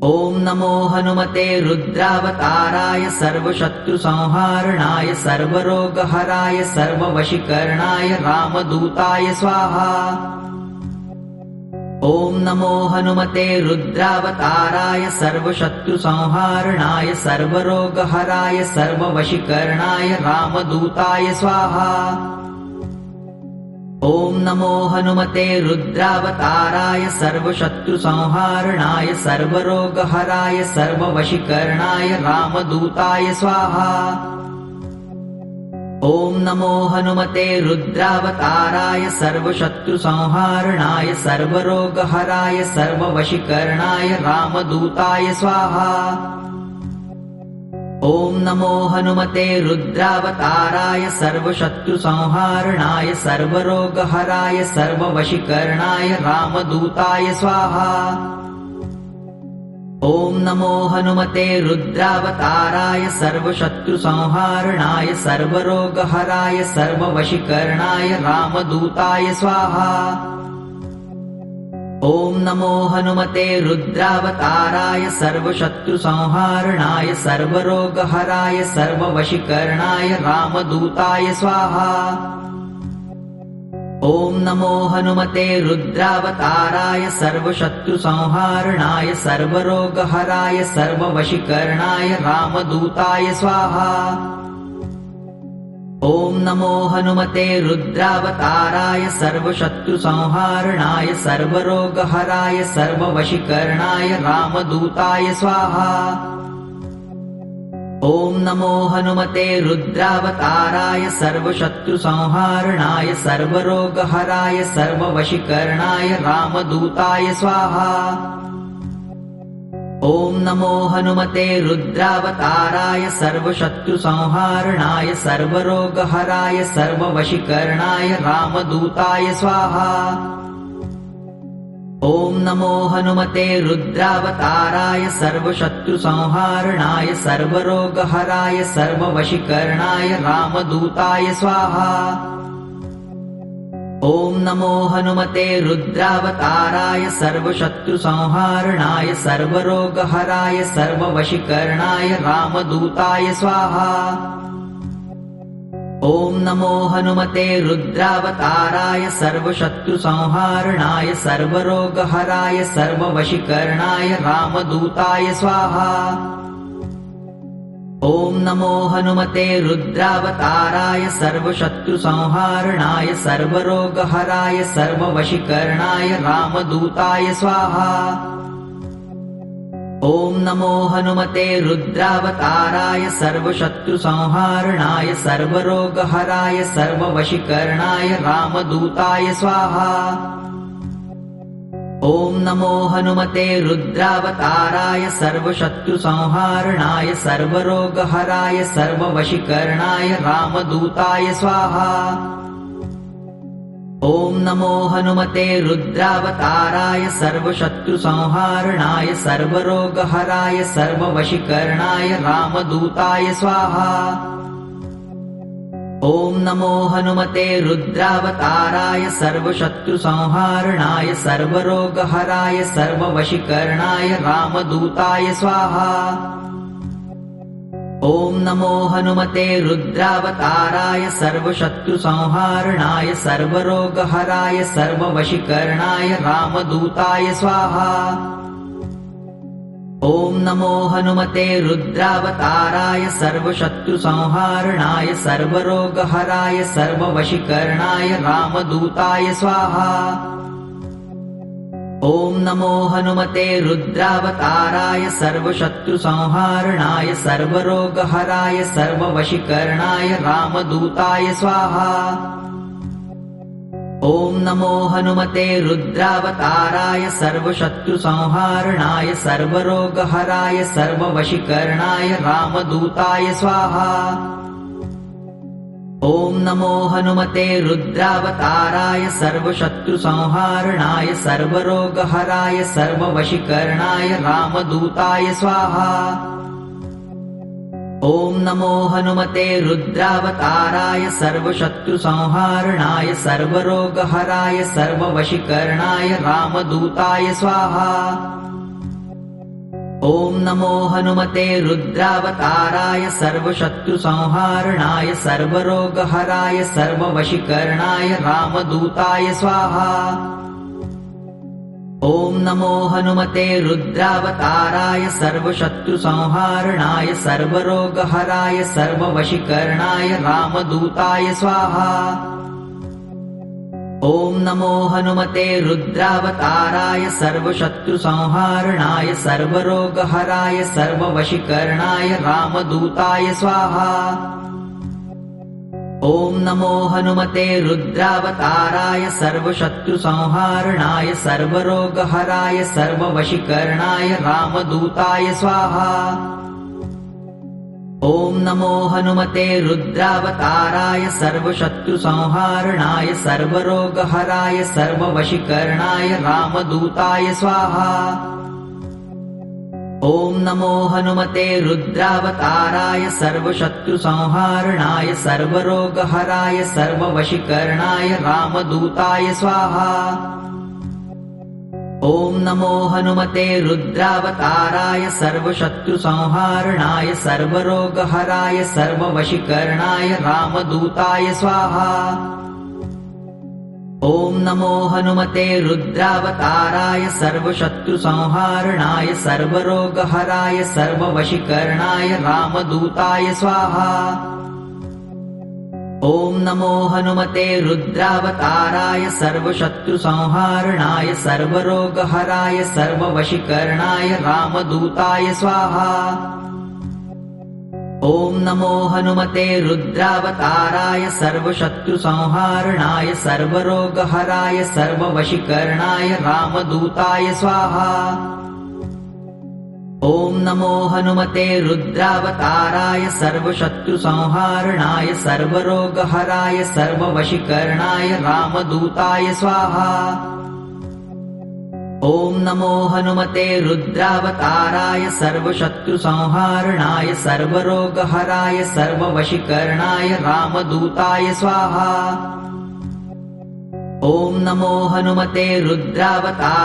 ॐ नमो हनुमते रुद्रावताराय सर्वशत्रुसंहारणाय सर्वरोगहराय सर्ववशीकरणाय रामदूताय स्वाहा। ॐ नमो हनुमते रुद्रावताराय सर्वशत्रुसंहारणाय सर्वरोगहराय सर्ववशीकरणाय रामदूताय स्वाहा। ॐ नमो हनुमते रुद्रावताराय सर्वशत्रुसंहारणाय सर्वरोगहराय सर्ववशीकरणाय रामदूताय स्वाहा। ॐ नमो हनुमते रुद्रावताराय सर्वशत्रुसंहारणाय सर्वरोगहराय सर्ववशीकरणाय रामदूताय स्वाहा। ॐ नमो हनुमते रुद्रावताराय सर्वशत्रुसंहारणाय सर्वरोगहराय सर्ववशीकरणाय रामदूताय स्वाहा। ॐ नमो हनुमते रुद्रावताराय सर्वशत्रुसंहारणाय सर्वरोगहराय सर्ववशीकरणाय रामदूताय स्वाहा। ॐ नमो हनुमते रुद्रावताराय सर्वशत्रुसंहारणाय सर्वरोगहराय सर्ववशीकरणाय रामदूताय स्वाहा। ॐ नमो हनुमते रुद्रावताराय सर्वशत्रुसंहारणाय सर्वरोगहराय सर्ववशीकरणाय रामदूताय स्वाहा। ॐ नमो हनुमते रुद्रावताराय सर्वशत्रुसंहारणाय सर्वरोगहराय सर्ववशीकरणाय रामदूताय स्वाहा। ॐ नमो हनुमते रुद्रावताराय सर्वशत्रुसंहारणाय सर्वरोगहराय सर्ववशीकरणाय रामदूताय स्वाहा। ॐ नमो हनुमते रुद्रावताराय सर्वशत्रुसंहारणाय सर्वरोगहराय सर्ववशीकरणाय रामदूताय स्वाहा। ॐ नमो हनुमते रुद्रावताराय सर्वशत्रुसंहारणाय सर्वरोगहराय सर्ववशीकरणाय रामदूताय स्वाहा। ॐ नमो हनुमते रुद्रावताराय सर्वशत्रुसंहारणाय सर्वरोगहराय सर्ववशीकरणाय रामदूताय स्वाहा। ॐ नमो हनुमते रुद्रावताराय सर्वशत्रुसंहारणाय सर्वरोगहराय सर्ववशीकरणाय रामदूताय स्वाहा। ॐ नमो हनुमते रुद्रावताराय सर्वशत्रुसंहारणाय सर्वरोगहराय सर्ववशीकरणाय रामदूताय स्वाहा। ॐ नमो हनुमते रुद्रावताराय सर्वशत्रुसंहारणाय सर्वरोगहराय सर्ववशीकरणाय रामदूताय स्वाहा। ॐ नमो हनुमते रुद्रावताराय सर्वशत्रुसंहारणाय सर्वरोगहराय सर्ववशीकरणाय रामदूताय स्वाहा। ॐ नमो हनुमते रुद्रावताराय सर्वशत्रुसंहारणाय सर्वरोगहराय सर्ववशीकरणाय रामदूताय स्वाहा। ॐ नमो हनुमते रुद्रावताराय सर्वशत्रुसंहारणाय सर्वरोगहराय सर्ववशीकरणाय रामदूताय स्वाहा। ॐ नमो हनुमते रुद्रावताराय सर्वशत्रुसंहारणाय सर्वरोगहराय सर्ववशीकरणाय रामदूताय स्वाहा। ॐ नमो हनुमते रुद्रावताराय सर्वशत्रुसंहारणाय सर्वरोगहराय सर्ववशीकरणाय रामदूताय स्वाहा। ॐ नमो हनुमते रुद्रावताराय सर्वशत्रुसंहारणाय सर्वरोगहराय सर्ववशीकरणाय रामदूताय स्वाहा। ॐ नमो हनुमते रुद्रावताराय सर्वशत्रुसंहारणाय सर्वरोगहराय सर्ववशीकरणाय रामदूताय स्वाहा। ॐ नमो हनुमते रुद्रावताराय सर्वशत्रुसंहारणाय सर्वरोगहराय सर्ववशीकरणाय रामदूताय स्वाहा। ॐ नमो हनुमते रुद्रावताराय सर्वशत्रुसंहारणाय सर्वरोगहराय सर्ववशीकरणाय रामदूताय स्वाहा। ॐ नमो हनुमते रुद्रावताराय सर्वशत्रुसंहारणाय सर्वरोगहराय सर्ववशीकरणाय रामदूताय स्वाहा। ॐ नमो हनुमते रुद्रावताराय सर्वशत्रुसंहारणाय सर्वरोगहराय सर्ववशीकरणाय रामदूताय स्वाहा। ॐ नमो हनुमते रुद्रावताराय सर्वशत्रुसंहारणाय सर्वरोगहराय सर्ववशीकरणाय रामदूताय स्वाहा। ॐ नमो हनुमते रुद्रावताराय सर्वशत्रुसंहारणाय सर्वरोगहराय सर्ववशीकरणाय रामदूताय स्वाहा। ॐ नमो हनुमते रुद्रावताराय सर्वशत्रुसंहारणाय सर्वरोगहराय सर्ववशीकरणाय रामदूताय स्वाहा। ॐ नमो हनुमते रुद्रावताराय सर्वशत्रुसंहारणाय सर्वरोगहराय सर्ववशीकरणाय रामदूताय स्वाहा। ॐ नमो हनुमते रुद्रावताराय सर्वशत्रुसंहारणाय सर्वरोगहराय सर्ववशीकरणाय रामदूताय स्वाहा। ॐ नमो हनुमते रुद्रावताराय सर्वशत्रुसंहारणाय सर्वरोगहराय सर्ववशीकरणाय रामदूताय स्वाहा। ॐ नमो हनुमते रुद्रावताराय सर्वशत्रुसंहारणाय सर्वरोगहराय सर्ववशीकरणाय रामदूताय स्वाहा। ॐ नमो हनुमते रुद्रावताराय सर्वशत्रुसंहारणाय सर्वरोगहराय सर्ववशीकरणाय रामदूताय स्वाहा। ॐ नमो हनुमते रुद्रावताराय सर्वशत्रुसंहारणाय सर्वरोगहराय सर्ववशीकरणाय रामदूताय स्वाहा। ॐ नमो हनुमते रुद्रावताराय सर्वशत्रुसंहारणाय सर्वरोगहराय सर्ववशीकरणाय रामदूताय स्वाहा। ॐ नमो हनुमते रुद्रावताराय